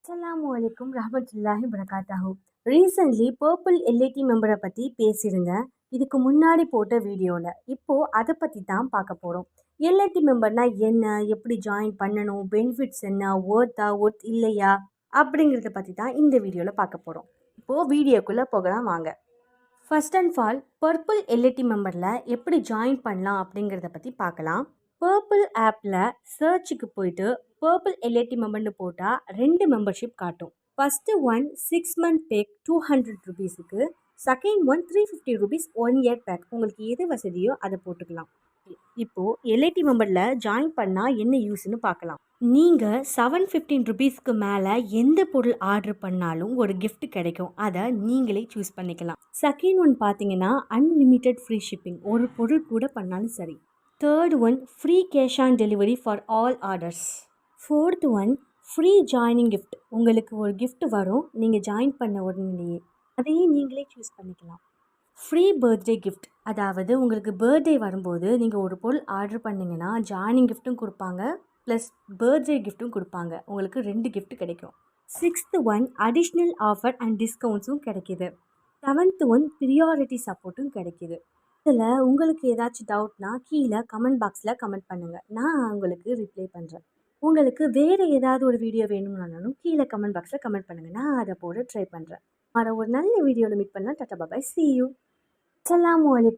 அஸ்ஸலாமு அலைக்கும் ரஹ்மத்துல்லாஹி வபரகாத்தஹு. ரீசென்ட்லி பர்பிள் எல்ஐடி மெம்பரை பற்றி பேசியிருந்தேன். இதுக்கு முன்னாடி போட்ட வீடியோவில். இப்போது அதை பற்றி தான் பார்க்க போகிறோம். எல்ஐடி மெம்பர்னா என்ன, எப்படி ஜாயின் பண்ணணும், பெனிஃபிட்ஸ் என்ன, ஒர்த் இல்லையா அப்படிங்கிறத பற்றி தான் இந்த வீடியோவில் பார்க்க போகிறோம். இப்போது வீடியோக்குள்ளே போகலாம் வாங்க. First and all purple elite மெம்பரில் எப்படி ஜாயின் பண்ணலாம் அப்படிங்கிறத பற்றி பார்க்கலாம். பர்பிள் ஆப்பில் சர்ச்சுக்கு போயிட்டு பர்பிள் எல்ஐடி மெம்பர்னு போட்டால் 2 மெம்பர்ஷிப் காட்டும். ஃபஸ்ட்டு ஒன் 6 மந்த் பேக் 200 ருபீஸுக்கு, second one 350 rupees 1 year pack. உங்களுக்கு எது வசதியோ அதை போட்டுக்கலாம். இப்போது எல்ஐடி மெம்பரில் ஜாயின் பண்ணால் என்ன யூஸ்ன்னு பார்க்கலாம். நீங்கள் 715 ருபீஸ்க்கு மேலே எந்த பொருள் ஆர்டர் பண்ணாலும் ஒரு gift கிடைக்கும். அதை நீங்களே சூஸ் பண்ணிக்கலாம். செகண்ட் ஒன் பார்த்தீங்கன்னா அன்லிமிட்டெட் ஃப்ரீ ஷிப்பிங். ஒரு பொருள் கூட பண்ணாலும் சரி. Third one free cash on delivery for all orders. Fourth one free joining gift. உங்களுக்கு ஒரு gift வரும், நீங்கள் ஜாயின் பண்ண உடனேயே அதையே நீங்களே சூஸ் பண்ணிக்கலாம். ஃப்ரீ பர்த்டே கிஃப்ட், அதாவது உங்களுக்கு பர்த்டே வரும்போது நீங்கள் ஒரு பொருள் ஆர்டர் பண்ணிங்கன்னா ஜாயினிங் கிஃப்ட்டும் கொடுப்பாங்க, ப்ளஸ் பர்த்டே கிஃப்ட்டும் கொடுப்பாங்க. உங்களுக்கு 2 gift கிடைக்கும். Sixth one additional offer and டிஸ்கவுண்ட்ஸும் கிடைக்கிது. செவன்த்து ஒன் ப்ரியாரிட்டி சப்போர்ட்டும் கிடைக்கிது. இதில் உங்களுக்கு ஏதாச்சும் டவுட்னா கீழே கமெண்ட் பாக்ஸில் கமெண்ட் பண்ணுங்கள், நான் உங்களுக்கு ரிப்ளை பண்ணுறேன். உங்களுக்கு வேறு ஏதாவது ஒரு வீடியோ வேணும்னாலும் கீழே கமெண்ட் பாக்ஸில் கமெண்ட் பண்ணுங்கள், நான் அதை போட ட்ரை பண்ணுறேன். ஒரு நல்ல வீடியோவில் மீட் பண்ணலாம். டாடா பாய், see you. அஸ்ஸலாமு அலைக்கும்.